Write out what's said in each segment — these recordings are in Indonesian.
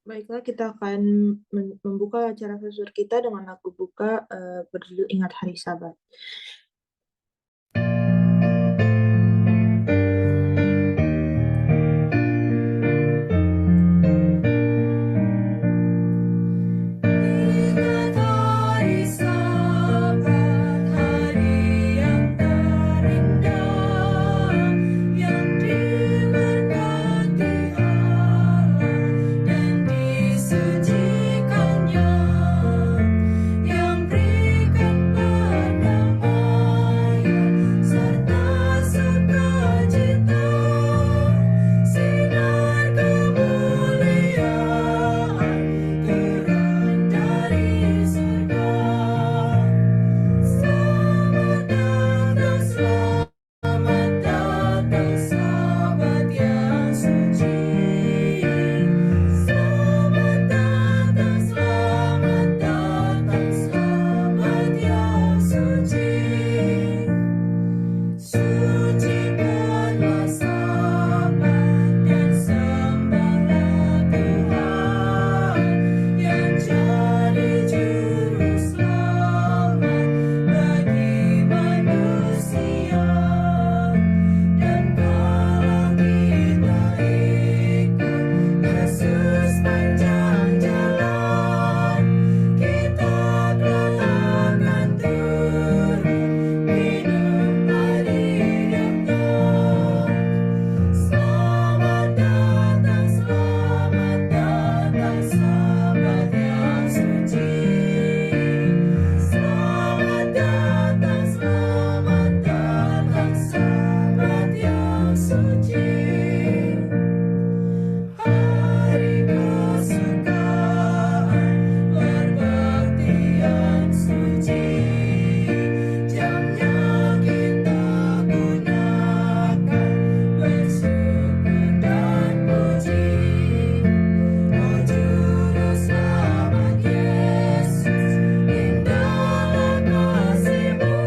Baiklah, kita akan membuka acara sesur kita dengan lagu buka berjudul Ingat Hari Sabat. Ingat hari Sabat, hari yang terindah, yang diberkati Allah dan disucikannya, yang berikan perdamaian serta sukacita, sinar kemuliaan turun dari surga. Selamat datang sahabat yang suci. Selamat datang sahabat yang suci. Sucikanlah sahabat dan sembahlah Tuhan yang jadi juru selamat bagi manusia. Dan kalau kita ikut Yesus panjang jalan, kita kelak akan turun hidup adidaya. Selamat datang sahabat yang suci. Selamat datang sahabat yang suci. Hari kesukaan, berbakti yang suci, jamnya kita gunakan bersyukur dan puji. Oh Juru Selamat Yesus, indahlah kasih-Mu,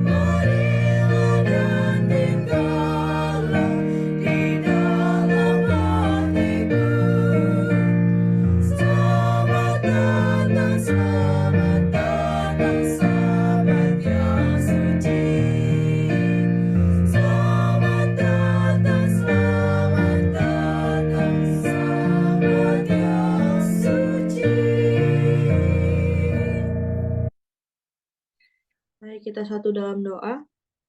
marilah dan tinggallah di dalam hatiku. Selamat datang sahabat yang suci. Selamat datang sahabat yang suci. Mari kita satu dalam doa.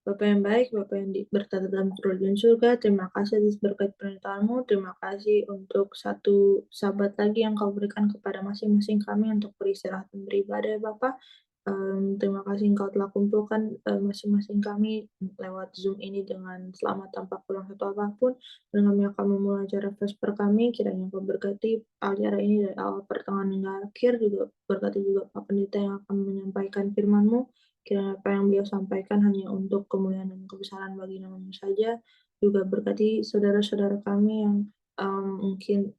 Bapa yang baik, Bapa yang bertata dalam kerajaan surga, terima kasih atas berkat perintahmu, terima kasih untuk satu sabat lagi yang kau berikan kepada masing-masing kami untuk beristirahat dan beribadah ya Bapa. Terima kasih engkau telah kumpulkan masing-masing kami lewat Zoom ini dengan selamat tanpa kurang satu apapun. Dan kami akan memulai acara Vesper kami, kiranya kau berkati acara ini dari awal pertengahan hingga akhir, juga berkati juga Pak Pendeta yang akan menyampaikan firman-Mu. Kiranya apa yang beliau sampaikan hanya untuk kemuliaan dan kebesaran bagi nama-Mu saja. Juga berkati saudara-saudara kami yang mungkin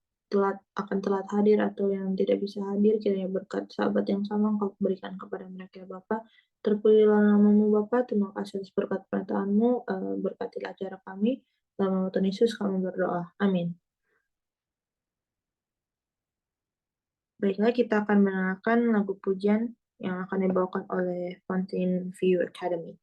akan telat hadir atau yang tidak bisa hadir, kiranya berkat sahabat yang sama Engkau berikan kepada mereka ya Bapa. Terpujilah nama-Mu Bapa, terima kasih atas berkat pernyataan-Mu, berkatilah acara kami. Dalam nama Tuhan Yesus kami berdoa. Amin. Baiklah, kita akan mendengarkan lagu pujian yang akan dibawakan oleh Fountain View Academy.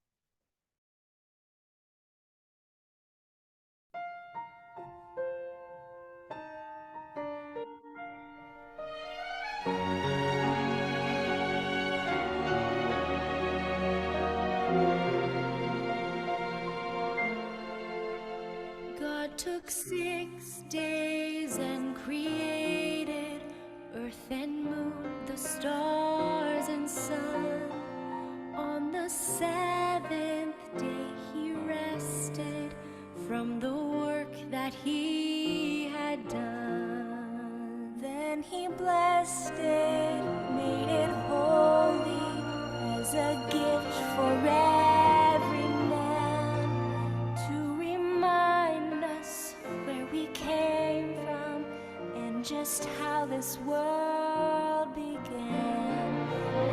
God took 6 days and created earth and moon, the stars and sun. On the 7th day he rested from the work that he had done. Then he blessed it, made it holy as a gift for every man, to remind us where we came from and just how this world began.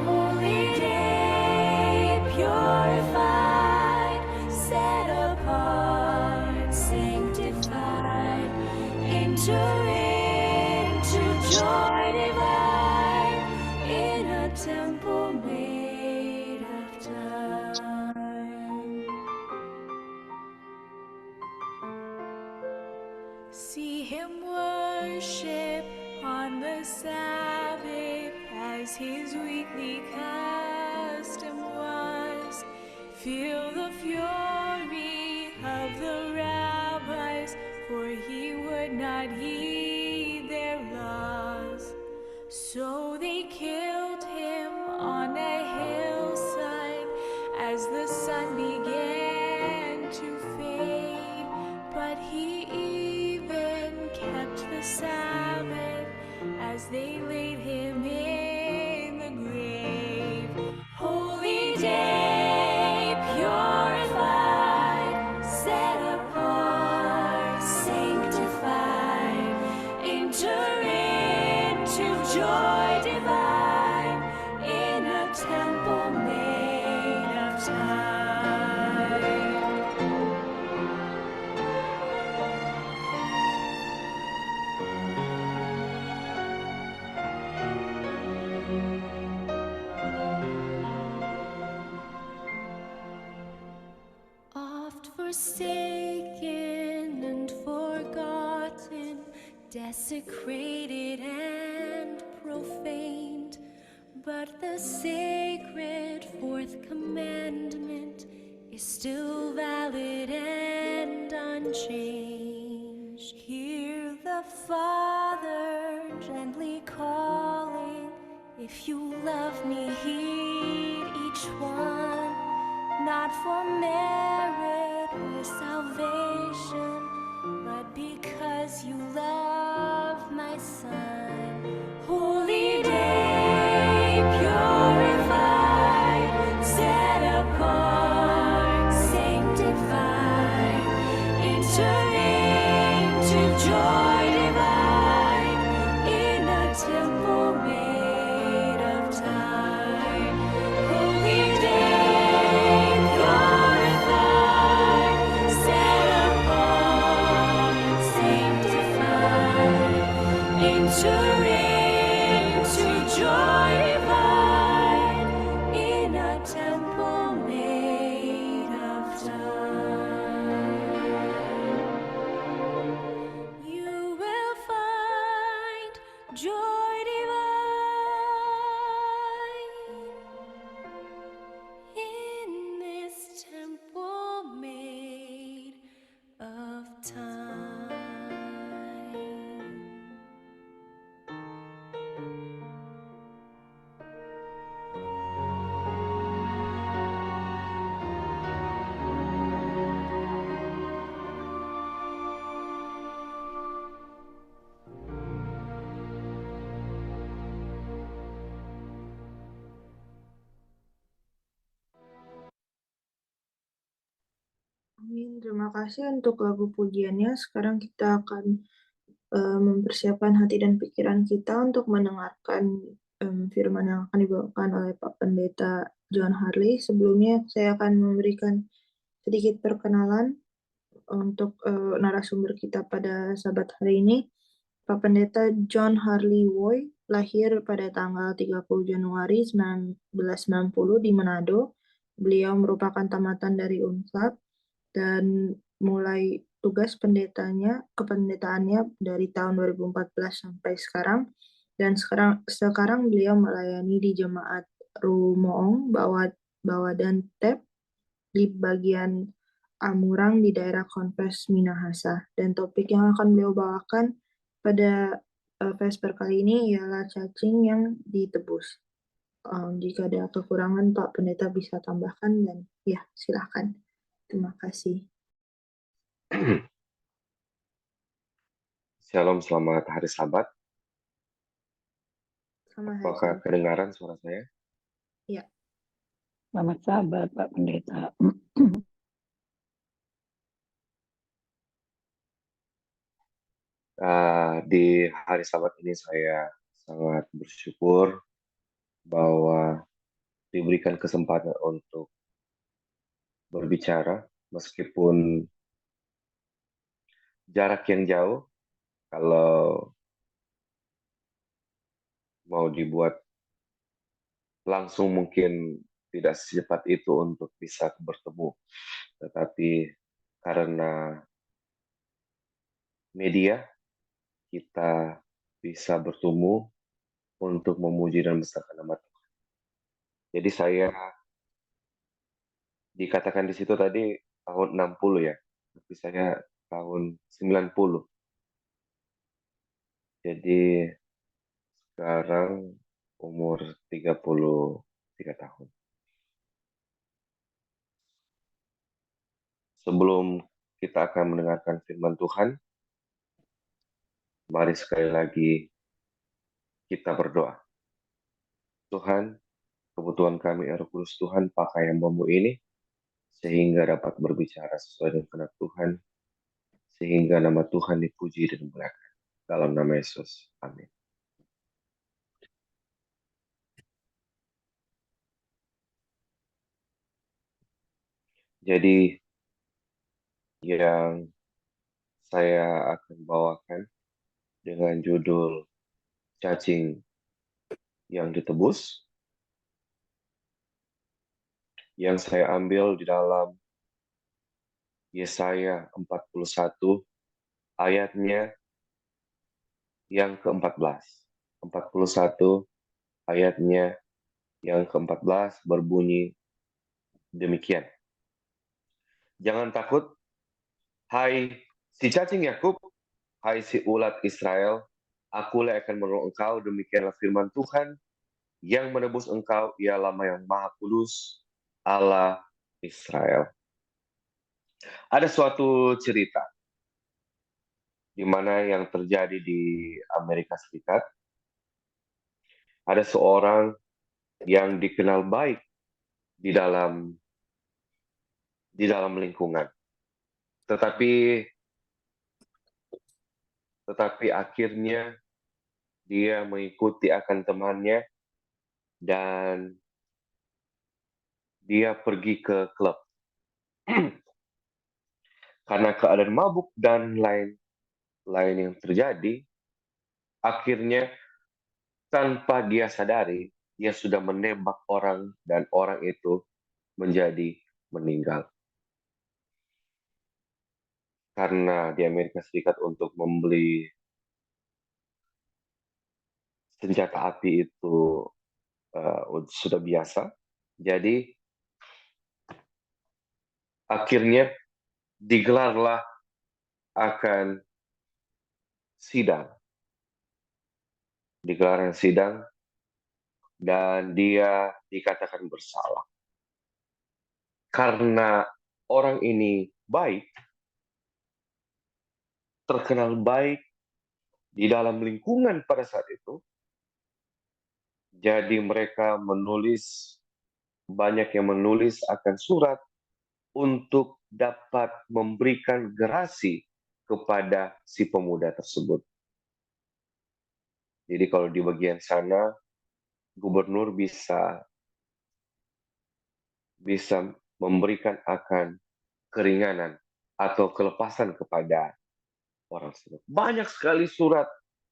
Holy day, purified, set apart, sanctified, enter in. joy divine in a temple made of time. See him worship on the Sabbath as his weekly custom was. Feel the fury of the rabbis, for he would not heed their laws. So they killed him on a hillside as the sun began to fade. But he even kept the Sabbath as they laid him in the grave. Holy day, purified, set apart, sanctified, enter into joy divine in a temple made of time. Oft forsaken and forgotten, desecrated and profaned, but the sacred fourth commandment is still valid and unchanged. Hear the Father gently calling, if you love me, heed each one. Not for merit or salvation, but because you love my Son. Holy day, purified, set apart, sanctified, enter into joy divine in a temple made of time. Holy day, purified, set apart, sanctified, enter into joy divine in a temple made of time. You will find joy divine in this temple made of time. Amin. Terima kasih untuk lagu pujiannya. Sekarang kita akan mempersiapkan hati dan pikiran kita untuk mendengarkan firman yang akan dibawakan oleh Pak Pendeta John Harley. Sebelumnya saya akan memberikan sedikit perkenalan untuk narasumber kita pada Sabat hari ini. Pak Pendeta John Harley Woy lahir pada tanggal 30 Januari 1990 di Manado. Beliau merupakan tamatan dari UNCLAD dan mulai tugas kependetaannya dari tahun 2014 sampai sekarang. Dan sekarang beliau melayani di Jemaat Rumoong, Bawa dan Tep di bagian Amurang di daerah Konfes Minahasa. Dan topik yang akan beliau bawakan pada Vesper kali ini ialah cacing yang ditebus. Jika ada kekurangan, Pak Pendeta bisa tambahkan, dan ya, silakan. Terima kasih. Shalom, selamat hari Sabat. Selamat hari Apakah Sabat. kedengaran suara saya? Ya. Selamat Sabat, Pak Pendeta. Di hari Sabat ini saya sangat bersyukur bahwa diberikan kesempatan untuk berbicara meskipun jarak yang jauh. Kalau mau dibuat langsung mungkin tidak secepat itu untuk bisa bertemu. Tetapi karena media, kita bisa bertemu untuk memuji dan membesarkan nama Tuhan. Jadi saya dikatakan di situ tadi tahun 60 ya, tapi saya tahun 90. Jadi sekarang umur 33 tahun. Sebelum kita akan mendengarkan firman Tuhan, mari sekali lagi kita berdoa. Tuhan, kebutuhan kami Roh Kudus Tuhan, pakai hambamu ini, sehingga dapat berbicara sesuai dengan kehendak Tuhan, sehingga nama Tuhan dipuji dan dimuliakan. Dalam nama Yesus. Amin. Jadi yang saya akan bawakan dengan judul Cacing yang Ditebus, yang saya ambil di dalam Yesaya 41 ayatnya yang ke-14. 41 ayatnya yang ke-14 berbunyi demikian. Jangan takut, hai si cacing Yakub, hai si ulat Israel, akulah akan menolong engkau, demikianlah firman Tuhan, yang menebus engkau ialah yang Maha Kudus, Allah Israel. Ada suatu cerita di mana yang terjadi di Amerika Serikat. Ada seorang yang dikenal baik di dalam lingkungan. Tetapi akhirnya dia mengikuti akan temannya dan dia pergi ke klub. Karena keadaan mabuk dan lain yang terjadi, akhirnya tanpa dia sadari, dia sudah menembak orang dan orang itu menjadi meninggal. Karena di Amerika Serikat untuk membeli senjata api itu sudah biasa. Jadi akhirnya digelarlah akan sidang. Digelar sidang dan dia dikatakan bersalah. Karena orang ini baik, terkenal baik di dalam lingkungan pada saat itu, jadi mereka banyak yang menulis akan surat untuk dapat memberikan gerasi kepada si pemuda tersebut. Jadi kalau di bagian sana, gubernur bisa memberikan akan keringanan atau kelepasan kepada orang tersebut. Banyak sekali surat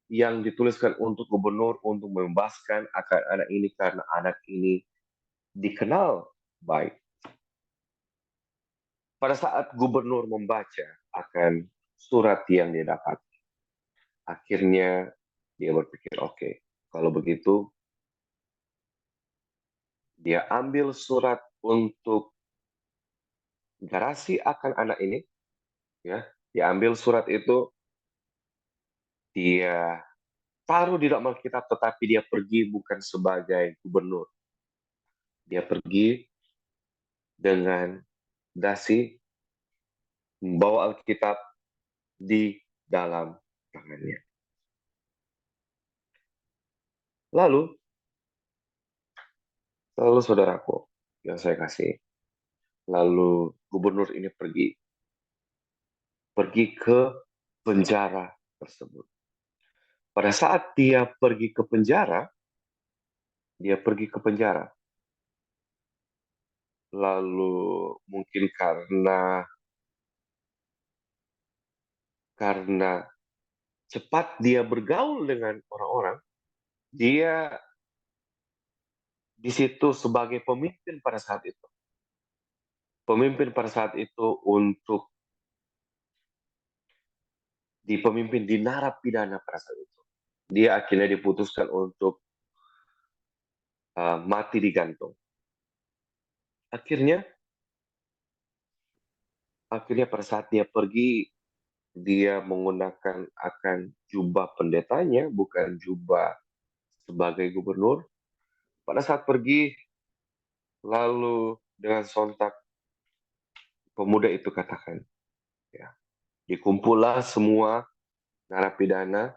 yang dituliskan untuk gubernur untuk membebaskan akan anak ini karena anak ini dikenal baik. Pada saat gubernur membaca akan surat yang dia dapat, akhirnya dia berpikir, oke, kalau begitu dia ambil surat untuk garasi akan anak ini, ya, dia ambil surat itu, dia taruh di dalam Alkitab, tetapi dia pergi bukan sebagai gubernur. Dia pergi dengan dasi, membawa Alkitab di dalam tangannya. Lalu saudaraku yang saya kasih, lalu gubernur ini pergi ke penjara tersebut. Pada saat dia pergi ke penjara, lalu mungkin karena cepat dia bergaul dengan orang-orang, Dia di situ sebagai pemimpin pada saat itu. Pemimpin pada saat itu untuk dipemimpin di narapidana pada saat itu. Dia akhirnya diputuskan untuk mati digantung. Akhirnya pada saat dia pergi, dia menggunakan akan jubah pendetanya, bukan jubah sebagai gubernur. Pada saat pergi, lalu dengan sontak pemuda itu katakan, ya, dikumpullah semua narapidana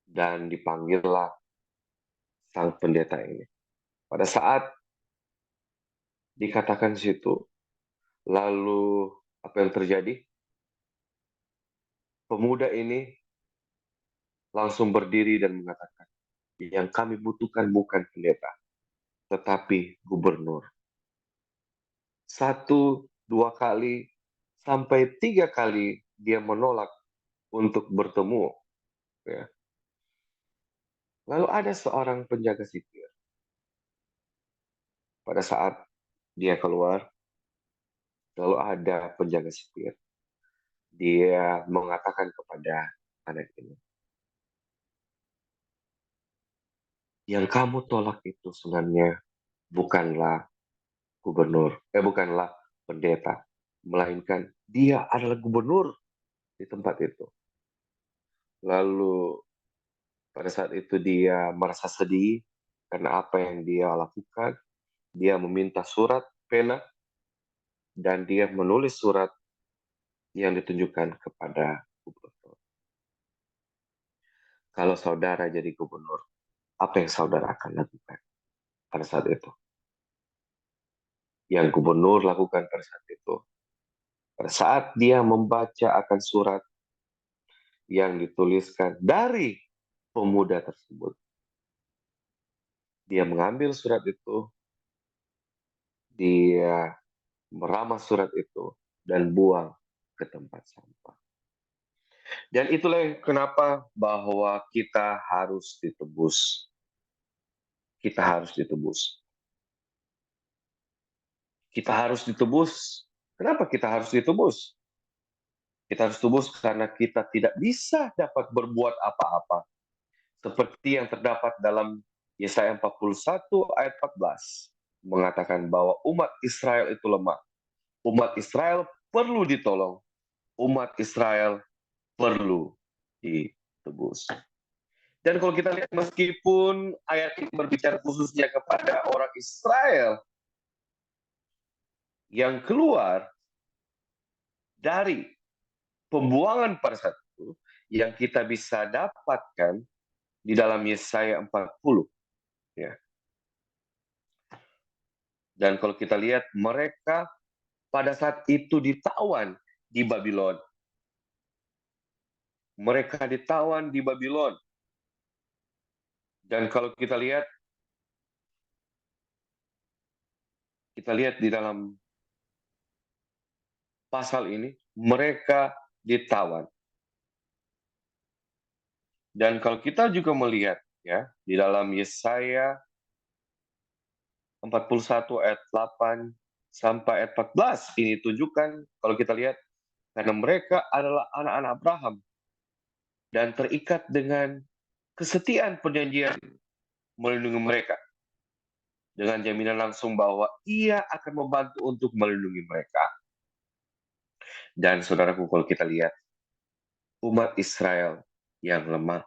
dan dipanggillah sang pendeta ini. Pada saat dikatakan situ, lalu apa yang terjadi? Pemuda ini langsung berdiri dan mengatakan, yang kami butuhkan bukan pendeta, tetapi gubernur. 1, 2 kali, sampai 3 kali dia menolak untuk bertemu. Ya. Lalu ada seorang penjaga sipil. Pada saat dia keluar, lalu ada penjaga sipil. Dia mengatakan kepada anak ini, yang kamu tolak itu sebenarnya bukanlah bukanlah pendeta, melainkan dia adalah gubernur di tempat itu. Lalu pada saat itu dia merasa sedih karena apa yang dia lakukan. Dia meminta surat, pena, dan dia menulis surat yang ditunjukkan kepada gubernur. Kalau saudara jadi gubernur, apa yang saudara akan lakukan pada saat itu? Yang gubernur lakukan pada saat itu, pada saat dia membaca akan surat yang dituliskan dari pemuda tersebut, dia mengambil surat itu, dia meramah surat itu, dan buang ke tempat sampah. Dan itulah yang kenapa bahwa kita harus ditebus. Kita harus ditebus. Kita harus ditebus. Kenapa kita harus ditebus? Kita harus tebus karena kita tidak bisa dapat berbuat apa-apa. Seperti yang terdapat dalam Yesaya 41 ayat 14. Mengatakan bahwa umat Israel itu lemah. Umat Israel perlu ditolong. Umat Israel perlu ditebus. Dan kalau kita lihat meskipun ayat ini berbicara khususnya kepada orang Israel yang keluar dari pembuangan pada saat itu, yang kita bisa dapatkan di dalam Yesaya 40. Ya. Dan kalau kita lihat mereka pada saat itu ditawan di Babylon. Mereka ditawan di Babylon. Dan kalau kita lihat di dalam pasal ini, mereka ditawan. Dan kalau kita juga melihat ya di dalam Yesaya 41 ayat 8 sampai ayat 14 ini tunjukkan kalau kita lihat karena mereka adalah anak-anak Abraham dan terikat dengan kesetiaan perjanjian melindungi mereka dengan jaminan langsung bahwa ia akan membantu untuk melindungi mereka. Dan saudaraku kalau kita lihat umat Israel yang lemah.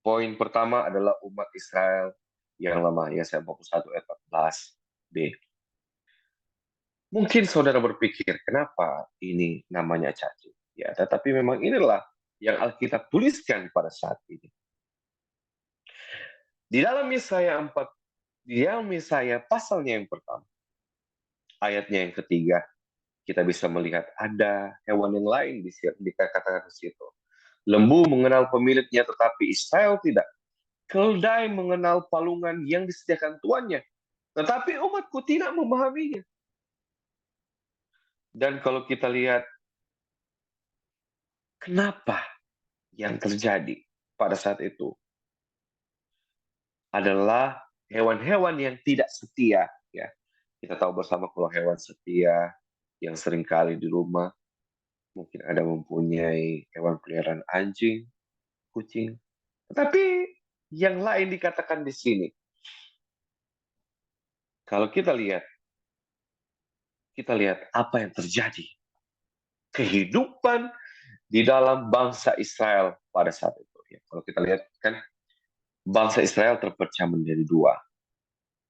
Poin pertama adalah umat Israel yang lemah. Yesaya 41 ayat 14b. Mungkin saudara berpikir, kenapa ini namanya caci? Ya, tetapi memang inilah yang Alkitab tuliskan pada saat ini. Di dalam Yesaya 4, di dalam Yesaya pasalnya yang pertama, ayatnya yang ketiga, kita bisa melihat ada hewan yang lain dikatakan di situ. Lembu mengenal pemiliknya, tetapi Israel tidak. Keldai mengenal palungan yang disediakan tuannya, tetapi umatku tidak memahaminya. Dan kalau kita lihat, kenapa yang terjadi pada saat itu? adalah hewan-hewan yang tidak setia. Ya, kita tahu bersama kalau hewan setia yang seringkali di rumah, mungkin ada mempunyai hewan peliharaan anjing, kucing. Tetapi yang lain dikatakan di sini. Kalau kita lihat apa yang terjadi. Kehidupan di dalam bangsa Israel pada saat itu. Ya, kalau kita lihat kan bangsa Israel terpecah menjadi dua,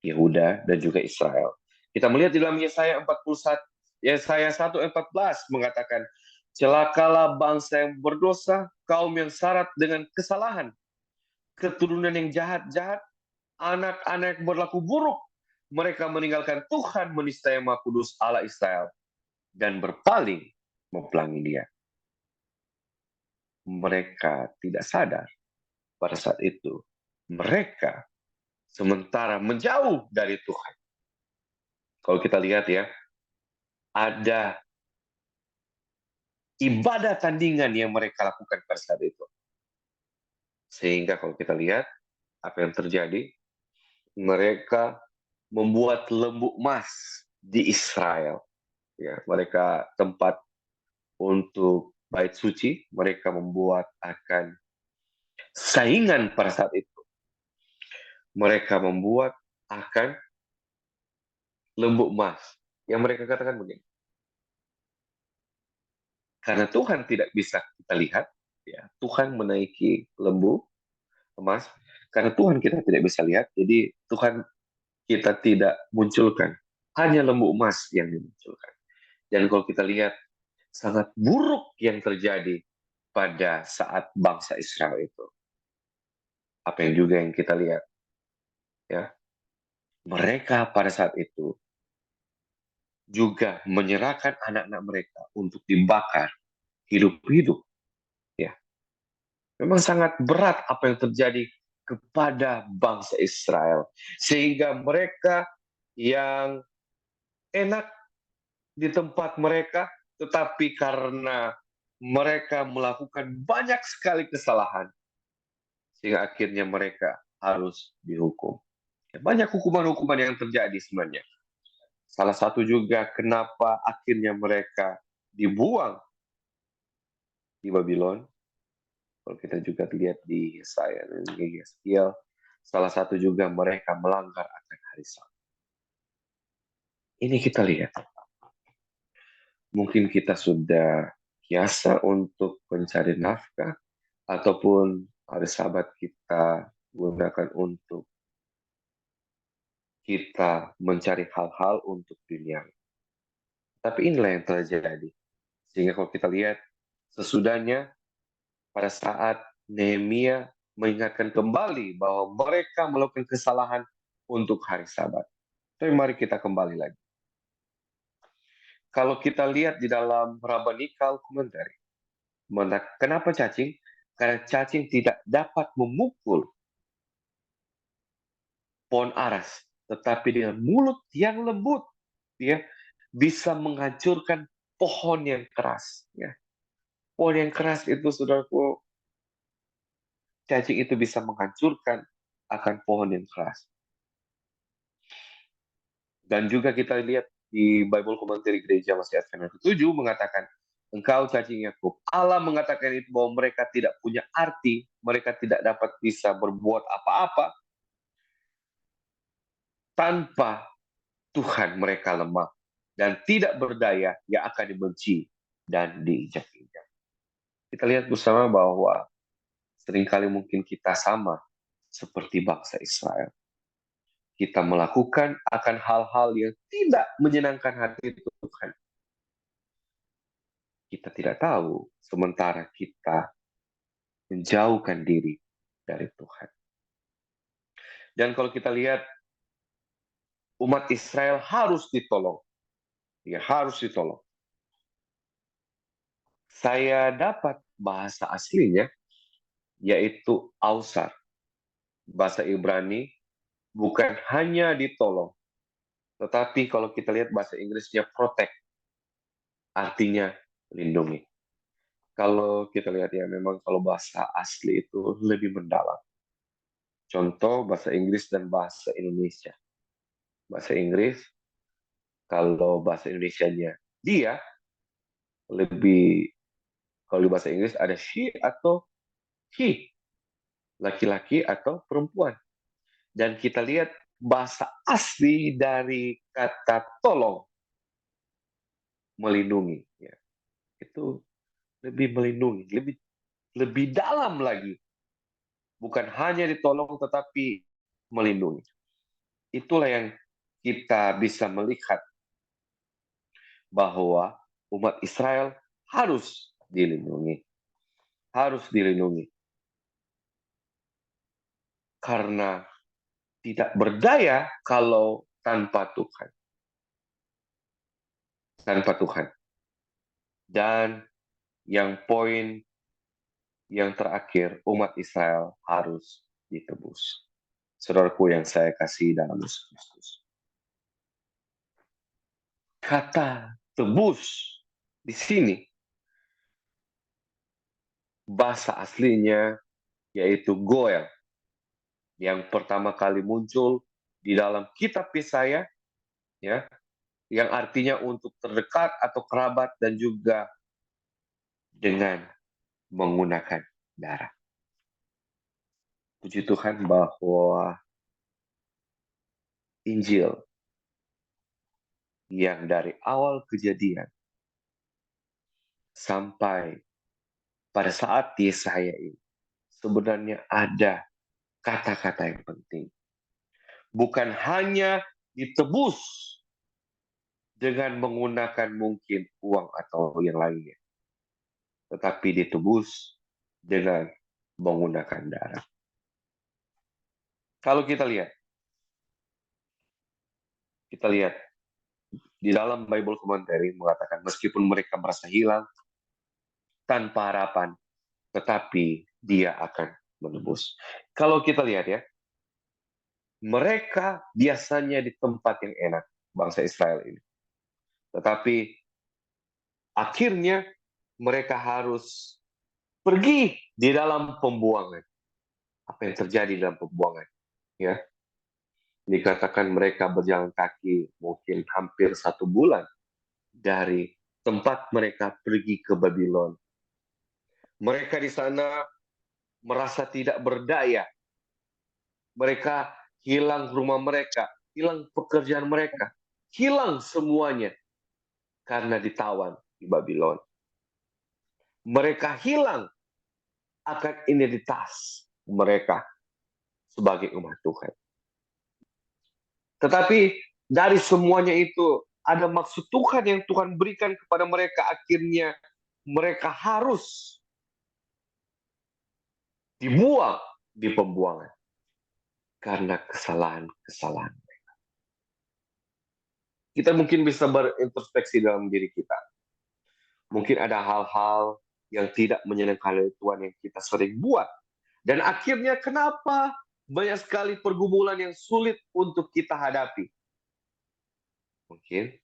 Yehuda dan juga Israel. Kita melihat di dalam Yesaya 41, Yesaya 1:14 mengatakan, celakalah bangsa yang berdosa, kaum yang syarat dengan kesalahan, keturunan yang jahat-jahat, anak-anak yang berlaku buruk. Mereka meninggalkan Tuhan menistai Maha Kudus Allah Israel dan berpaling mempelangi Dia. Mereka tidak sadar pada saat itu. Mereka sementara menjauh dari Tuhan. Kalau kita lihat ya, ada ibadah tandingan yang mereka lakukan pada saat itu. Sehingga kalau kita lihat apa yang terjadi, mereka membuat lembu emas di Israel. Ya, mereka tempat untuk bait suci, mereka membuat akan saingan pada saat itu. Mereka membuat akan lembu emas. Yang mereka katakan begini, karena Tuhan tidak bisa kita lihat, ya, Tuhan menaiki lembu emas, karena Tuhan kita tidak bisa lihat, jadi Tuhan kita tidak munculkan, hanya lembu emas yang dimunculkan. Dan kalau kita lihat, sangat buruk yang terjadi pada saat bangsa Israel itu. Apa yang juga yang kita lihat, ya, mereka pada saat itu juga menyerahkan anak-anak mereka untuk dibakar hidup-hidup. Ya, memang sangat berat apa yang terjadi kepada bangsa Israel, sehingga mereka yang enak di tempat mereka, tetapi karena mereka melakukan banyak sekali kesalahan, sehingga akhirnya mereka harus dihukum. Banyak hukuman-hukuman yang terjadi sebenarnya. Salah satu juga kenapa akhirnya mereka dibuang di Babylon. Kalau kita juga lihat di Yesaya dan Yeskiel, salah satu juga mereka melanggar akan hari Sabat. Ini kita lihat. Mungkin kita sudah biasa untuk mencari nafkah, ataupun hari Sabat kita gunakan untuk kita mencari hal-hal untuk dunia. Tapi inilah yang terjadi. Sehingga kalau kita lihat, sesudahnya pada saat Nehemia mengingatkan kembali bahwa mereka melakukan kesalahan untuk hari Sabat. Tapi mari kita kembali lagi. Kalau kita lihat di dalam Rabbinical Commentary, kenapa cacing? Karena cacing tidak dapat memukul pohon aras, tetapi dengan mulut yang lembut, dia bisa menghancurkan pohon yang keras. Ya. Pohon yang keras itu, saudaraku, cacing itu bisa menghancurkan akan pohon yang keras. Dan juga kita lihat di Bible Commentary Gereja Masih Advent yang ke-7 mengatakan, engkau cacing Yakub. Allah mengatakan itu bahwa mereka tidak punya arti, mereka tidak dapat bisa berbuat apa-apa tanpa Tuhan. Mereka lemah dan tidak berdaya, yang akan dibenci dan diinjak-injak. Kita lihat bersama bahwa seringkali mungkin kita sama seperti bangsa Israel. Kita melakukan akan hal-hal yang tidak menyenangkan hati Tuhan. Kita tidak tahu, sementara kita menjauhkan diri dari Tuhan. Dan kalau kita lihat, umat Israel harus ditolong. Ya, harus ditolong. Saya dapat bahasa aslinya, yaitu ausar. Bahasa Ibrani, bukan hanya ditolong, tetapi kalau kita lihat bahasa Inggrisnya protect, artinya lindungi. Kalau kita lihat ya, memang kalau bahasa asli itu lebih mendalam. Contoh bahasa Inggris dan bahasa Indonesia. Bahasa Inggris, kalau bahasa Indonesianya dia, lebih, kalau di bahasa Inggris ada she atau he, laki-laki atau perempuan. Dan kita lihat bahasa asli dari kata tolong, melindungi, ya. Itu lebih melindungi, lebih dalam lagi. Bukan hanya ditolong tetapi melindungi. Itulah yang kita bisa melihat bahwa umat Israel harus dilindungi. Harus dilindungi. Karena tidak berdaya kalau tanpa Tuhan. Tanpa Tuhan. Dan yang poin yang terakhir, umat Israel harus ditebus. Saudaraku yang saya kasih dalam Yesus Kristus. Kata tebus di sini, bahasa aslinya yaitu goel, yang pertama kali muncul di dalam kitab Yesaya, ya, yang artinya untuk terdekat atau kerabat dan juga dengan menggunakan darah. Puji Tuhan bahwa Injil yang dari awal kejadian sampai pada saat Yesaya ini sebenarnya ada kata-kata yang penting. Bukan hanya ditebus dengan menggunakan mungkin uang atau yang lainnya, tetapi ditebus dengan menggunakan darah. Kalau kita lihat di dalam Bible Commentary mengatakan meskipun mereka merasa hilang tanpa harapan, tetapi Dia akan menebus. Kalau kita lihat ya, mereka biasanya di tempat yang enak, bangsa Israel ini. Tetapi akhirnya mereka harus pergi di dalam pembuangan. Apa yang terjadi dalam pembuangan? Ya, dikatakan mereka berjalan kaki mungkin hampir 1 bulan dari tempat mereka pergi ke Babylon. Mereka di sana merasa tidak berdaya. Mereka hilang rumah mereka, hilang pekerjaan mereka, hilang semuanya karena ditawan di Babylon. Mereka hilang akan identitas mereka sebagai umat Tuhan. Tetapi dari semuanya itu ada maksud Tuhan yang Tuhan berikan kepada mereka. Akhirnya mereka harus dibuang di pembuangan karena kesalahan-kesalahan mereka. Kita mungkin bisa berintrospeksi dalam diri kita. Mungkin ada hal-hal yang tidak menyenangkan oleh Tuhan yang kita sering buat. Dan akhirnya kenapa banyak sekali pergumulan yang sulit untuk kita hadapi? Mungkin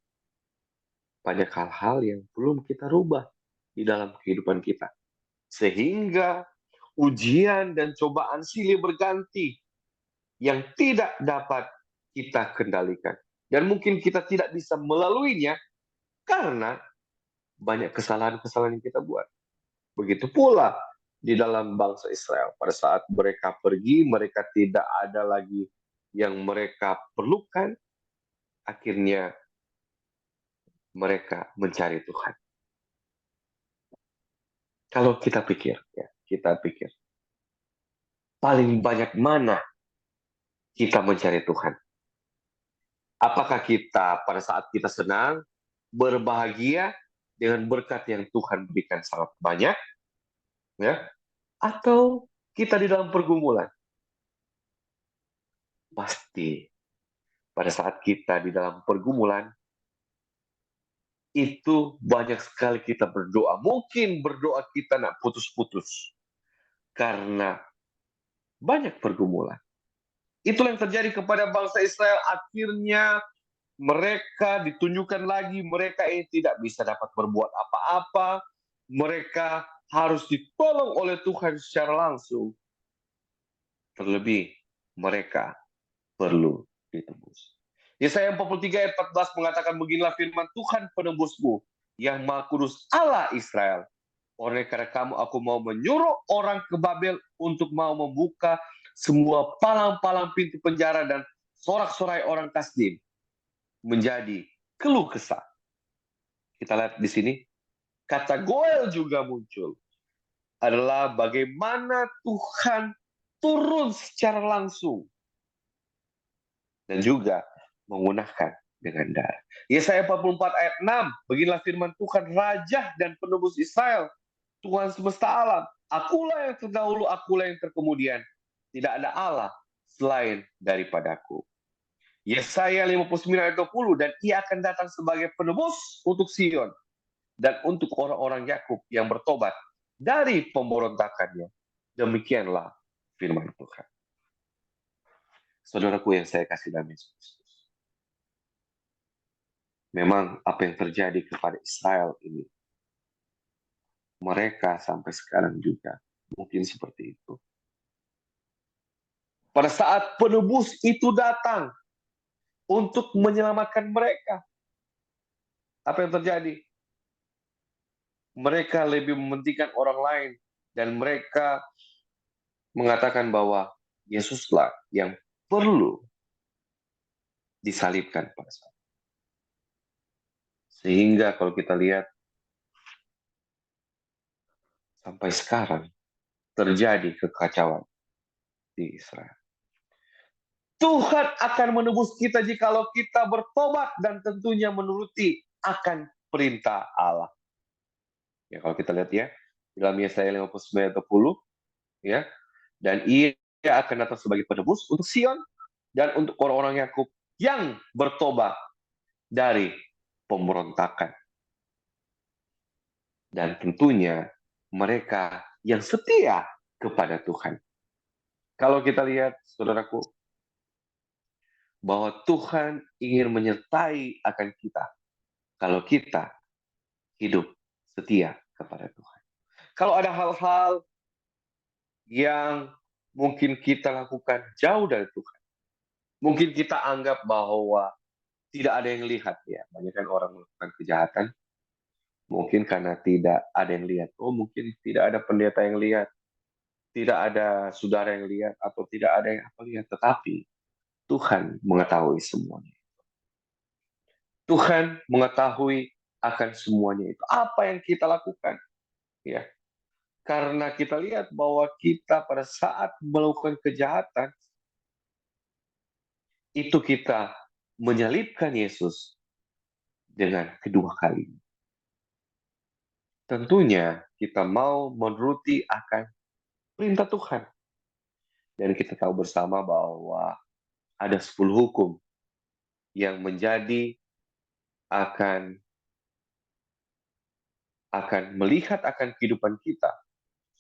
banyak hal-hal yang belum kita rubah di dalam kehidupan kita. Sehingga ujian dan cobaan silih berganti yang tidak dapat kita kendalikan. Dan mungkin kita tidak bisa melaluinya karena banyak kesalahan-kesalahan yang kita buat. Begitu pula di dalam bangsa Israel. Pada saat mereka pergi, mereka tidak ada lagi yang mereka perlukan. Akhirnya mereka mencari Tuhan. Kalau kita pikir, paling banyak mana kita mencari Tuhan? Apakah kita pada saat kita senang, berbahagia dengan berkat yang Tuhan berikan sangat banyak, ya? Atau kita di dalam pergumulan? Pasti pada saat kita di dalam pergumulan, itu banyak sekali kita berdoa. Mungkin berdoa kita nak putus-putus karena banyak pergumulan. Itulah yang terjadi kepada bangsa Israel. Akhirnya mereka ditunjukkan lagi, mereka ini tidak bisa dapat berbuat apa-apa. Mereka harus ditolong oleh Tuhan secara langsung. Terlebih mereka perlu ditebus. Yesaya 43 ayat 14 mengatakan, beginilah firman Tuhan penebusmu, yang Maha Kudus Allah Israel. Oleh karena kamu, aku mau menyuruh orang ke Babel untuk mau membuka semua palang-palang pintu penjara dan sorak-sorai orang Kasdim menjadi keluh kesah. Kita lihat di sini, kata Goel juga muncul. Adalah bagaimana Tuhan turun secara langsung dan juga menggunakan dengan darah. Yesaya 44 ayat 6, beginilah firman Tuhan, Raja dan penebus Israel, Tuhan semesta alam. Akulah yang terdahulu, akulah yang terkemudian. Tidak ada Allah selain daripadaku. Yesaya 59 ayat 20, dan ia akan datang sebagai penebus untuk Sion dan untuk orang-orang Yakub yang bertobat dari pemberontakannya. Demikianlah firman Tuhan. Saudaraku yang saya kasih dalam Yesus Kristus. Memang apa yang terjadi kepada Israel ini, mereka sampai sekarang juga mungkin seperti itu. Pada saat penebus itu datang untuk menyelamatkan mereka, apa yang terjadi? Mereka lebih mementingkan orang lain dan mereka mengatakan bahwa Yesuslah yang perlu disalibkan pada saat. Sehingga kalau kita lihat sampai sekarang terjadi kekacauan di Israel. Tuhan akan menebus kita jikalau kita bertobat dan tentunya menuruti akan perintah Allah. Ya, kalau kita lihat ya, dalam Yesaya 59 ayat 20, ya, dan ia akan datang sebagai penebus untuk Sion dan untuk orang-orang Yakub yang bertobat dari pemberontakan. Dan tentunya mereka yang setia kepada Tuhan. Kalau kita lihat, saudaraku, bahwa Tuhan ingin menyertai akan kita kalau kita hidup setia kepada Tuhan. Kalau ada hal-hal yang mungkin kita lakukan jauh dari Tuhan, mungkin kita anggap bahwa tidak ada yang lihat, ya. Banyak kan orang melakukan kejahatan, mungkin karena tidak ada yang lihat. Oh, mungkin tidak ada pendeta yang lihat, tidak ada saudara yang lihat, atau tidak ada yang lihat. Tetapi Tuhan mengetahui semuanya. Tuhan mengetahui akan semuanya itu. Apa yang kita lakukan? Ya. Karena kita lihat bahwa kita pada saat melakukan kejahatan, itu kita menyalibkan Yesus dengan kedua kali. Tentunya kita mau menuruti akan perintah Tuhan. Dan kita tahu bersama bahwa ada 10 hukum yang menjadi akan melihat akan kehidupan kita.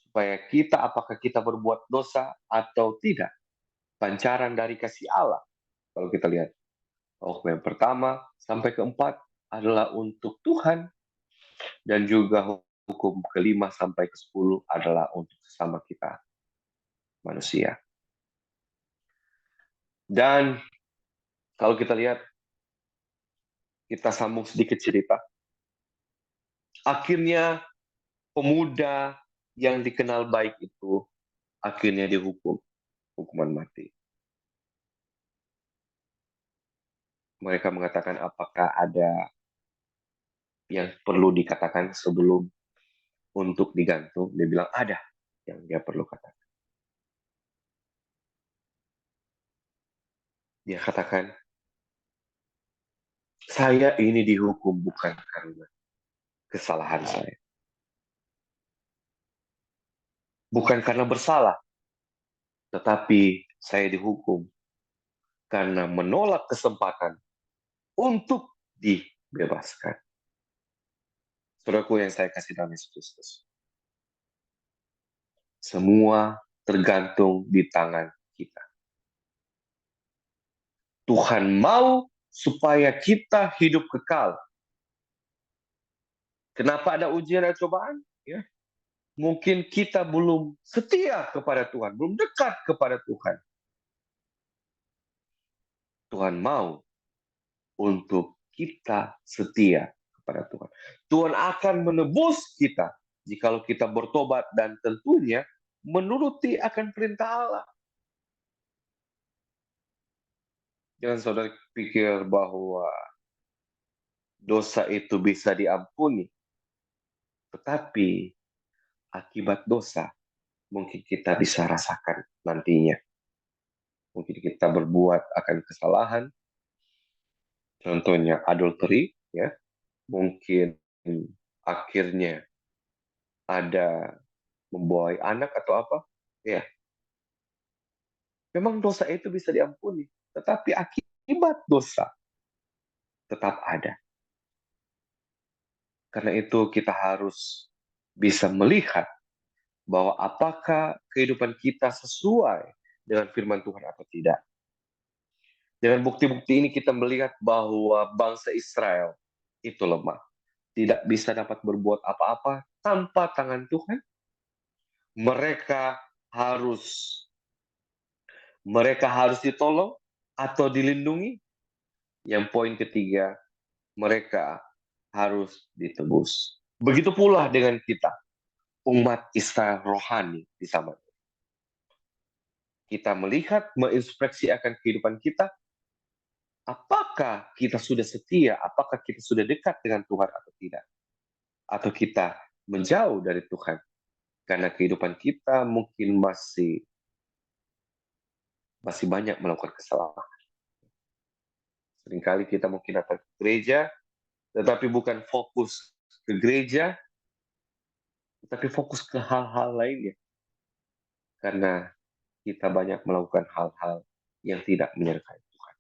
Supaya kita, apakah kita berbuat dosa atau tidak. Pancaran dari kasih Allah. Kalau kita lihat, hukum yang pertama sampai keempat adalah untuk Tuhan. Dan juga hukum kelima sampai ke-10 adalah untuk sesama kita, manusia. Dan kalau kita lihat, kita sambung sedikit cerita. Akhirnya pemuda yang dikenal baik itu akhirnya dihukum, hukuman mati. Mereka mengatakan apakah ada yang perlu dikatakan sebelum untuk digantung. Dia bilang ada yang dia perlu katakan. Dia katakan, saya ini dihukum bukan karena kesalahan saya. Bukan karena bersalah. Tetapi saya dihukum karena menolak kesempatan untuk dibebaskan. Saudaraku yang saya kasih dalam Yesus Kristus. Semua tergantung di tangan kita. Tuhan mau supaya kita hidup kekal. Kenapa ada ujian dan cobaan? Ya. Mungkin kita belum setia kepada Tuhan, belum dekat kepada Tuhan. Tuhan mau untuk kita setia kepada Tuhan. Tuhan akan menebus kita jikalau kita bertobat dan tentunya menuruti akan perintah Allah. Jangan saudara pikir bahwa dosa itu bisa diampuni, tetapi akibat dosa mungkin kita bisa rasakan nantinya. Mungkin kita berbuat akan kesalahan, contohnya adultery, ya. Mungkin akhirnya ada membuai anak atau apa, ya. Memang dosa itu bisa diampuni, tetapi akibat dosa tetap ada. Karena itu kita harus bisa melihat bahwa apakah kehidupan kita sesuai dengan firman Tuhan atau tidak. Dengan bukti-bukti ini kita melihat bahwa bangsa Israel itu lemah. Tidak bisa dapat berbuat apa-apa tanpa tangan Tuhan. Mereka harus ditolong atau dilindungi. Yang poin ketiga, mereka harus ditebus. Begitu pula dengan kita, umat Israel rohani di zaman ini. Kita melihat, menginspeksi akan kehidupan kita, apakah kita sudah setia, apakah kita sudah dekat dengan Tuhan atau tidak. Atau kita menjauh dari Tuhan. Karena kehidupan kita mungkin masih banyak melakukan kesalahan. Seringkali kita mungkin datang ke gereja, tetapi bukan fokus ke gereja, tetapi fokus ke hal-hal lainnya. Karena kita banyak melakukan hal-hal yang tidak menyertai Tuhan.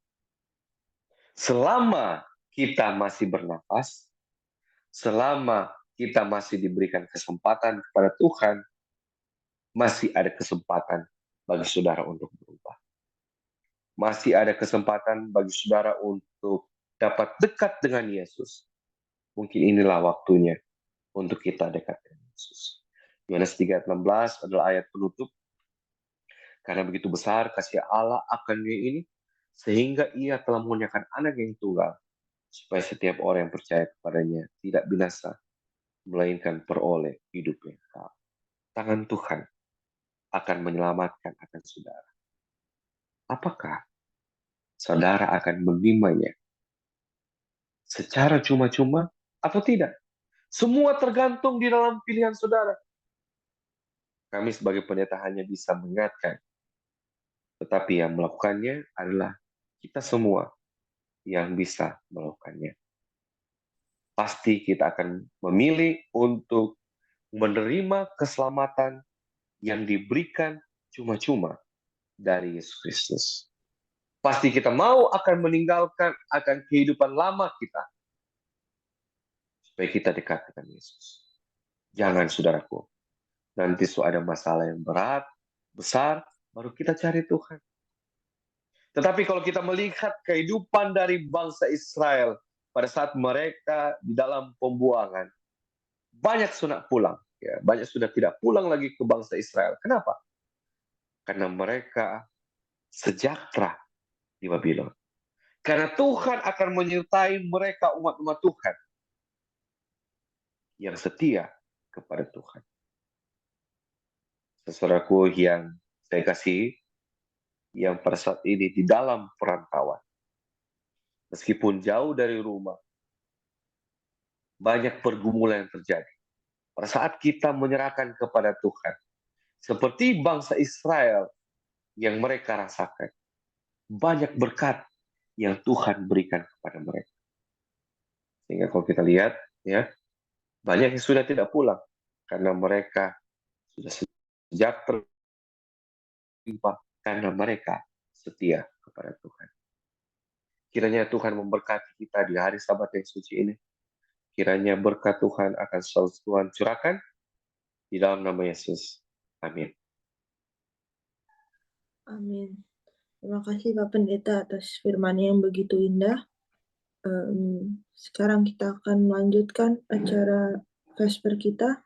Selama kita masih bernafas, selama kita masih diberikan kesempatan kepada Tuhan, masih ada kesempatan bagi saudara untuk berubah. Masih ada kesempatan bagi saudara untuk dapat dekat dengan Yesus. Mungkin inilah waktunya untuk kita dekat dengan Yesus. Yohanes 3:16 adalah ayat penutup. Karena begitu besar kasih Allah akan dunia ini, sehingga ia telah mengunyahkan anak yang tunggal, supaya setiap orang yang percaya kepadanya tidak binasa, melainkan peroleh hidup yang kekal. Tangan Tuhan akan menyelamatkan akan saudara. Apakah saudara akan menerimanya secara cuma-cuma atau tidak? Semua tergantung di dalam pilihan saudara. Kami sebagai pendeta hanya bisa mengingatkan, tetapi yang melakukannya adalah kita semua yang bisa melakukannya. Pasti kita akan memilih untuk menerima keselamatan yang diberikan cuma-cuma dari Yesus Kristus. Pasti kita mau akan meninggalkan akan kehidupan lama kita supaya kita dekat dengan Yesus. Jangan, saudaraku, nanti ada masalah yang berat, besar, baru kita cari Tuhan. Tetapi kalau kita melihat kehidupan dari bangsa Israel pada saat mereka di dalam pembuangan, banyak sudah pulang, ya, banyak sudah tidak pulang lagi ke bangsa Israel. Kenapa? Karena mereka sejahtera di Babylon. Karena Tuhan akan menyertai mereka umat-umat Tuhan yang setia kepada Tuhan. Saudaraku yang saya kasihi, yang pada saat ini di dalam perantauan, meskipun jauh dari rumah, banyak pergumulan yang terjadi. Pada saat kita menyerahkan kepada Tuhan, seperti bangsa Israel yang mereka rasakan, banyak berkat yang Tuhan berikan kepada mereka. Sehingga kalau kita lihat, ya, banyak yang sudah tidak pulang karena mereka sudah sejahtera karena mereka setia kepada Tuhan. Kiranya Tuhan memberkati kita di hari Sabat yang suci ini. Kiranya berkat Tuhan akan selalu Tuhan curahkan di dalam nama Yesus. Amin. Amin. Terima kasih Pak Pendeta atas firman yang begitu indah. Sekarang kita akan melanjutkan acara Vesper kita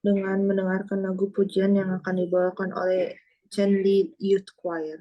dengan mendengarkan lagu pujian yang akan dibawakan oleh Chenli Youth Choir.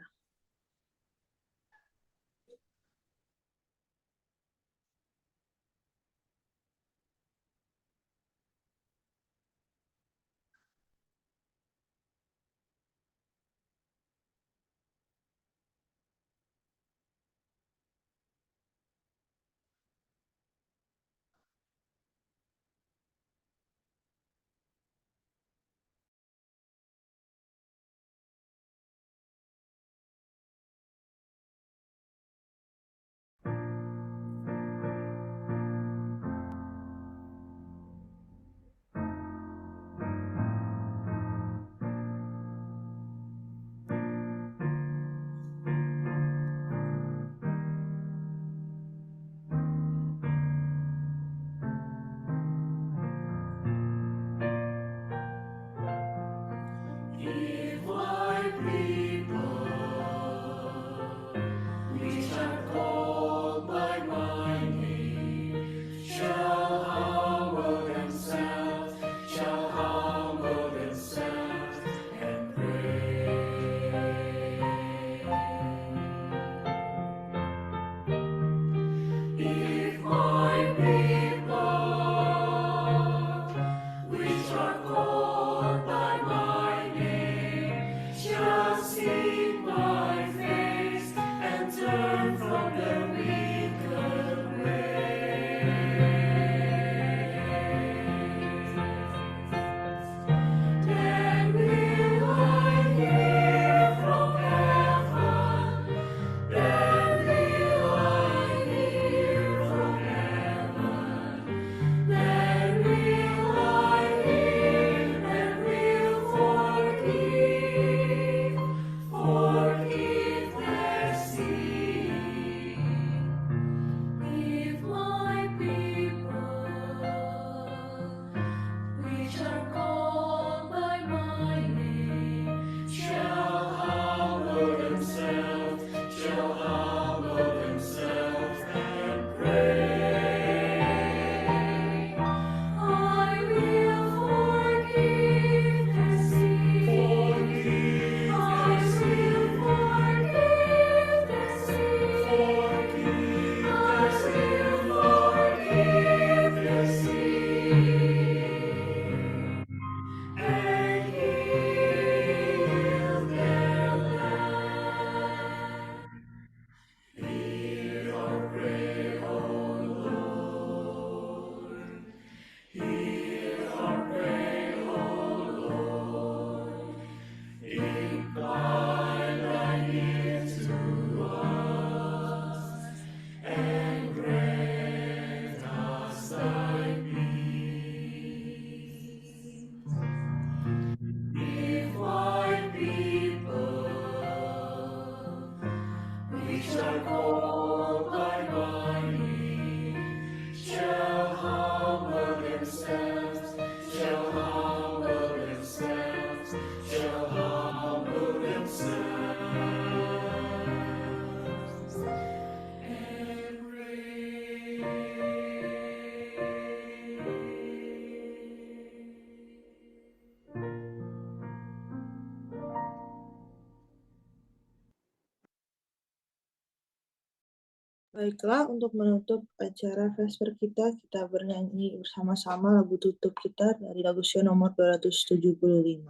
Baiklah, untuk menutup acara Vesper kita bernyanyi bersama-sama lagu tutup kita dari lagu Sio nomor 275.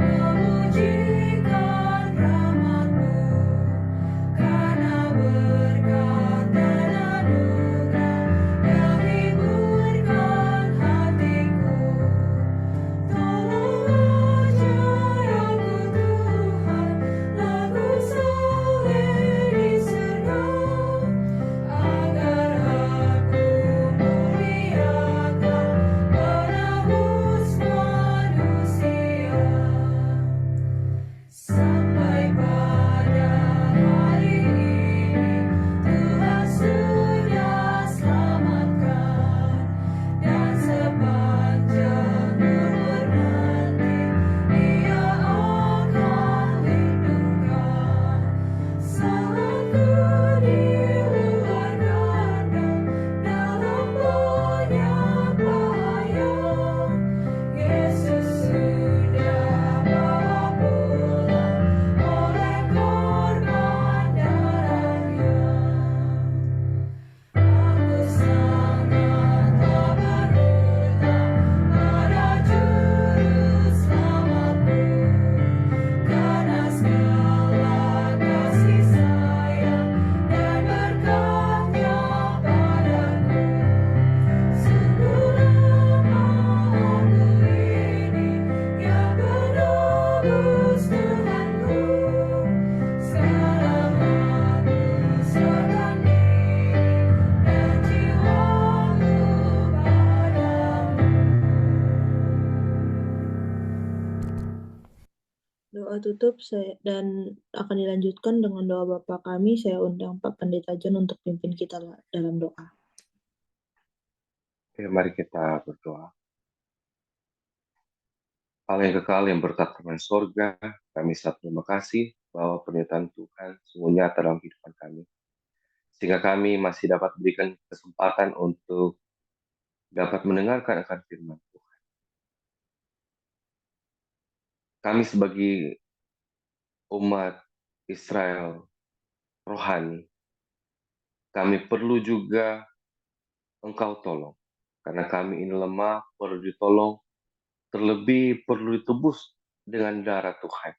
Memujikan rahmat-Mu, karena berkat dan anugerah yang hiburkan hatiku. Tolong ajar aku Tuhan, lagu saleh diseru, agar aku muliakan penebus manusia. Sampai pada hari ini Tuhan sudah selamatkan, dan sepanjang umur nanti Ia akan lindungkan. Salahku diluarkan dalam banyak bahaya. Yesus sudah bawa pulang oleh korban darahnya. Aku sangatlah berhutang pada Juru Selamatku, karena segala kasih sayang dan berkat-Nya padaku. Sungguh lama aku ini yang menebus Tuhanku. Sekarang aku serahkan diri dan jiwaku padamu. Doa tutup dan akan dilanjutkan dengan doa Bapa kami. Saya undang Pak Pendeta John untuk pimpin kita dalam doa. Oke, mari kita berdoa. Allah yang kekal yang bertatapan sorga, kami sangat terima kasih bahwa penyertaan Tuhan sungguh nyata dalam kehidupan kami. Sehingga kami masih dapat berikan kesempatan untuk dapat mendengarkan akan firman Tuhan. Kami sebagai umat Israel rohani, kami perlu juga Engkau tolong. Karena kami ini lemah, perlu ditolong, terlebih perlu ditebus dengan darah Tuhan.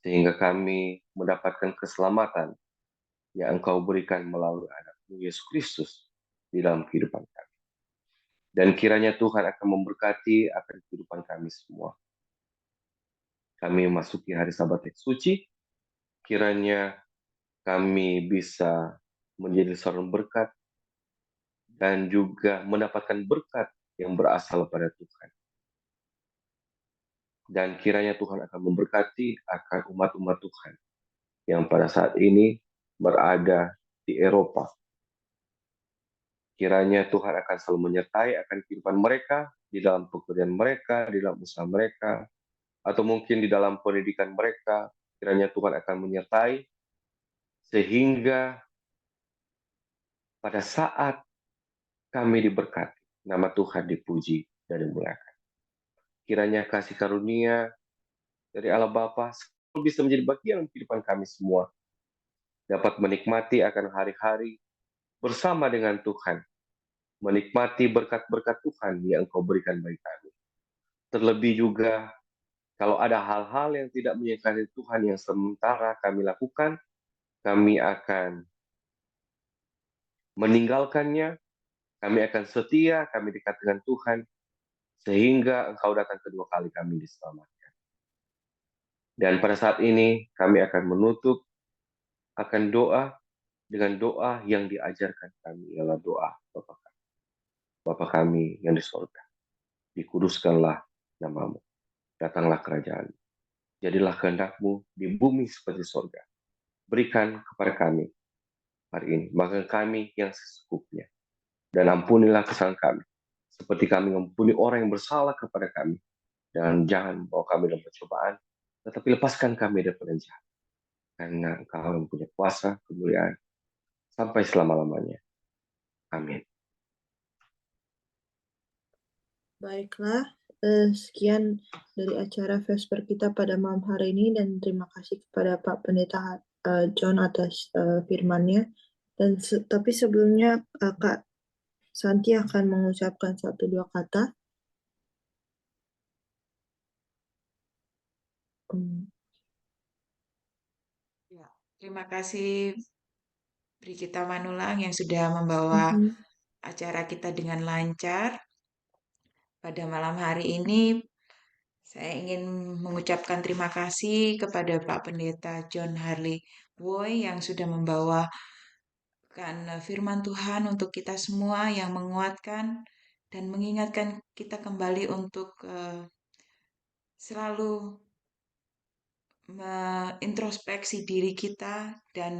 Sehingga kami mendapatkan keselamatan yang Engkau berikan melalui anak-Mu Yesus Kristus di dalam kehidupan kami. Dan kiranya Tuhan akan memberkati akan kehidupan kami semua. Kami memasuki hari Sabat yang suci, kiranya kami bisa menjadi seorang berkat dan juga mendapatkan berkat yang berasal pada Tuhan. Dan kiranya Tuhan akan memberkati akan umat-umat Tuhan yang pada saat ini berada di Eropa. Kiranya Tuhan akan selalu menyertai akan kehidupan mereka, di dalam pekerjaan mereka, di dalam usaha mereka, atau mungkin di dalam pendidikan mereka. Kiranya Tuhan akan menyertai, sehingga pada saat kami diberkati, nama Tuhan dipuji dan dimuliakan. Kiranya kasih karunia dari Allah Bapa selalu bisa menjadi bagian kehidupan kami semua, dapat menikmati akan hari-hari bersama dengan Tuhan, menikmati berkat-berkat Tuhan yang Engkau berikan bagi kami. Terlebih juga, kalau ada hal-hal yang tidak menyenangkan Tuhan yang sementara kami lakukan, kami akan meninggalkannya, kami akan setia, kami dekat dengan Tuhan, sehingga Engkau datang kedua kali kami diselamatkan. Dan pada saat ini, kami akan menutup akan doa dengan doa yang diajarkan kami, ialah doa Bapa kami. Bapa kami yang di sorga, dikuduskanlah nama-Mu, datanglah kerajaan. Jadilah kehendak-Mu di bumi seperti sorga. Berikan kepada kami hari ini makan kami yang secukupnya. Dan ampunilah kesalahan kami, seperti kami mengampuni orang yang bersalah kepada kami. Dan jangan bawa kami dalam pencobaan, tetapi lepaskan kami dari jahat. Karena Engkau yang punya kuasa, kemuliaan, sampai selama-lamanya. Amin. Baiklah, sekian dari acara Vesper kita pada malam hari ini dan terima kasih kepada Pak Pendeta John atas firman-Nya. Dan tapi sebelumnya Kak Santi akan mengucapkan 1-2 kata. Ya, terima kasih Brigita Manulang yang sudah membawa acara kita dengan lancar. Pada malam hari ini, saya ingin mengucapkan terima kasih kepada Pak Pendeta John Harley Woy yang sudah membawakan firman Tuhan untuk kita semua, yang menguatkan dan mengingatkan kita kembali untuk selalu mengintrospeksi diri kita dan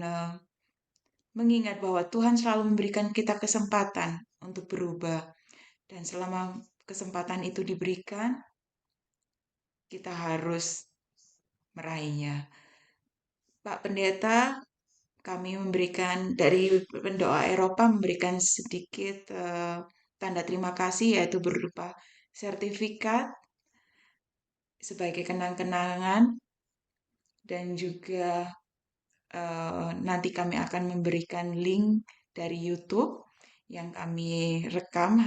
mengingat bahwa Tuhan selalu memberikan kita kesempatan untuk berubah. Dan selama kesempatan itu diberikan, kita harus meraihnya. Pak Pendeta, kami memberikan dari pendoa Eropa memberikan sedikit tanda terima kasih, yaitu berupa sertifikat sebagai kenang-kenangan, dan juga nanti kami akan memberikan link dari YouTube yang kami rekam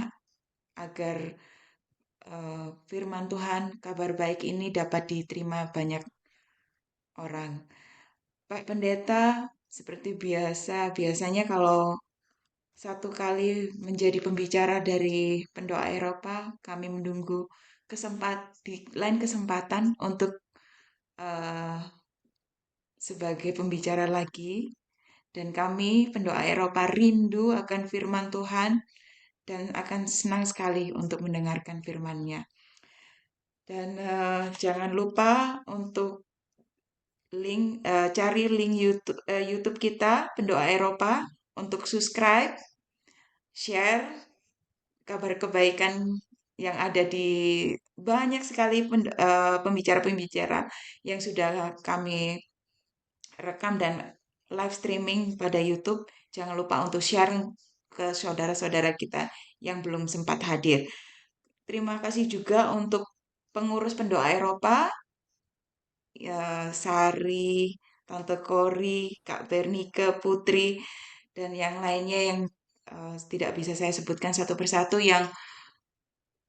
agar firman Tuhan, kabar baik ini dapat diterima banyak orang. Pak Pendeta, seperti biasanya kalau satu kali menjadi pembicara dari pendoa Eropa, kami menunggu di lain kesempatan untuk uh, sebagai pembicara lagi. Dan kami, pendoa Eropa, rindu akan firman Tuhan dan akan senang sekali untuk mendengarkan firman-Nya. Dan jangan lupa untuk cari link YouTube kita, pendoa Eropa, untuk subscribe, share kabar kebaikan yang ada di banyak sekali pembicara-pembicara yang sudah kami rekam dan live streaming pada YouTube. Jangan lupa untuk share ke saudara-saudara kita yang belum sempat hadir. Terima kasih juga untuk pengurus pendoa Eropa, ya, Sari, Tante Kori, Kak Bernike, Putri, dan yang lainnya yang tidak bisa saya sebutkan satu persatu yang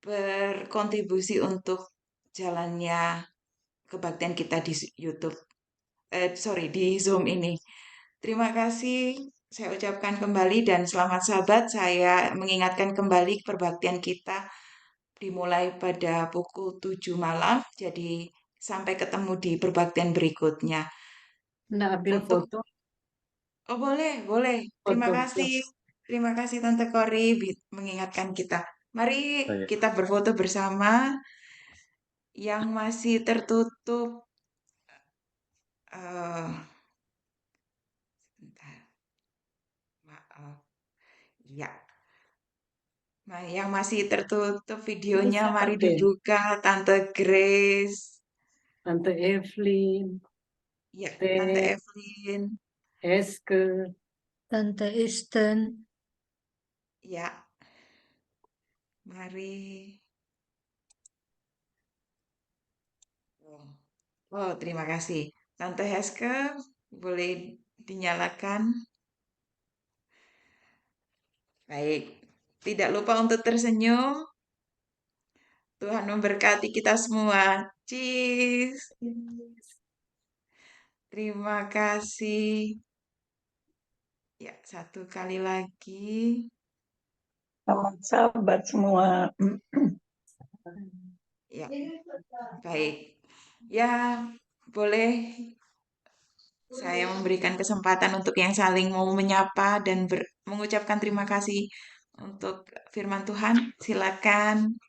berkontribusi untuk jalannya kebaktian kita di YouTube. Di Zoom ini. Terima kasih saya ucapkan kembali dan selamat sahabat. Saya mengingatkan kembali perbaktian kita dimulai pada pukul 7 malam. Jadi sampai ketemu di perbaktian berikutnya. Nggak ambil Untuk foto, Oh, boleh, boleh. Terima foto. kasih. Terima kasih Tante Kori mengingatkan kita. Mari Oh, ya. kita berfoto bersama yang masih tertutup. Sebentar, maaf. Ya, nah, yang masih tertutup Ini videonya, siapa mari deh? dibuka. Tante Grace, Tante Evelyn, ya, Tante Teh, Evelyn, Eske, Tante Easton, ya, mari. Oh, oh, terima kasih. Tante Heske, boleh dinyalakan. Baik, tidak lupa untuk tersenyum. Tuhan memberkati kita semua. Cheers. Terima kasih. Ya, satu kali lagi. selamat sahabat semua. Ya, baik. Ya, boleh saya memberikan kesempatan untuk yang saling mau menyapa dan mengucapkan terima kasih untuk firman Tuhan. Silakan.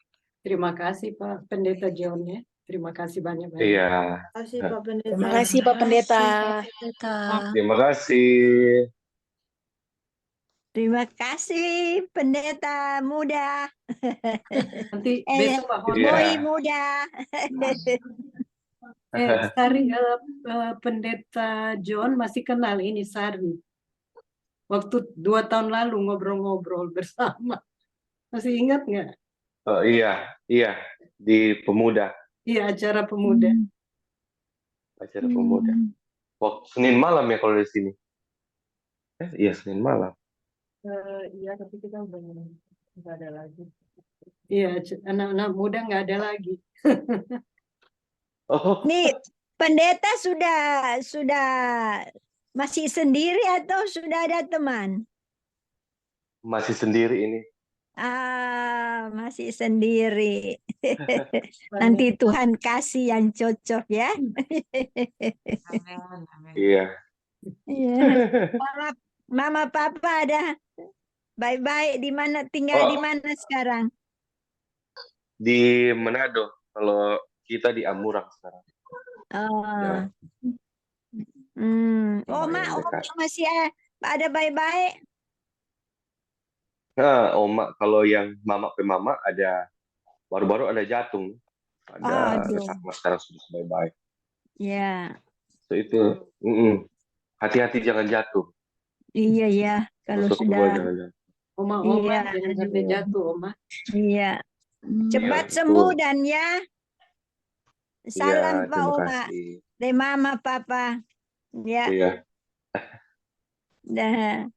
Terima kasih Pak Pendeta John ya. Terima kasih banyak-banyak. Iya. terima kasih Pak Pendeta. Terima kasih Pak Pendeta. Pendeta. Terima kasih. Terima kasih pendeta muda. Nanti besok Pak Iya. Boy muda. Sari, pendeta John masih kenal ini Sari. Waktu 2 tahun lalu ngobrol-ngobrol bersama. Masih ingat nggak? Oh, iya, di pemuda, Iya, acara pemuda. acara pemuda. Waktu Senin malam ya kalau di sini. Iya Senin malam. Iya, tapi kita udah nggak ada lagi. Iya, anak-anak muda nggak ada lagi. Oh, Nih, pendeta sudah masih sendiri atau sudah ada teman? masih sendiri ini. Masih sendiri. Nanti Tuhan kasih yang cocok ya. Amin, amin. Iya. Iya. Mama Papa ada baik-baik di mana tinggal di Oh, mana sekarang? di Manado. Kalau kita di Amurang sekarang. Oh. Ya, Oma lumayan dekat. masih ada baik-baik. Nah, Oma, kalau yang mama ke mama ada baru-baru ada jantung. Ada Aduh. retak mas sekarang sudah baik-baik. Ya, So, itu hati-hati jangan jatuh. iya ya. Kalau Masuk sudah, keluar jangan jatuh. Oma-oma iya, jangan sampai aduh. jatuh, Oma. Iya. Cepat Iya, sembuh betul. dan ya. Iya, Salam Pak terima Oma. kasih. Dari Mama Papa. Ya. Iya. Dah.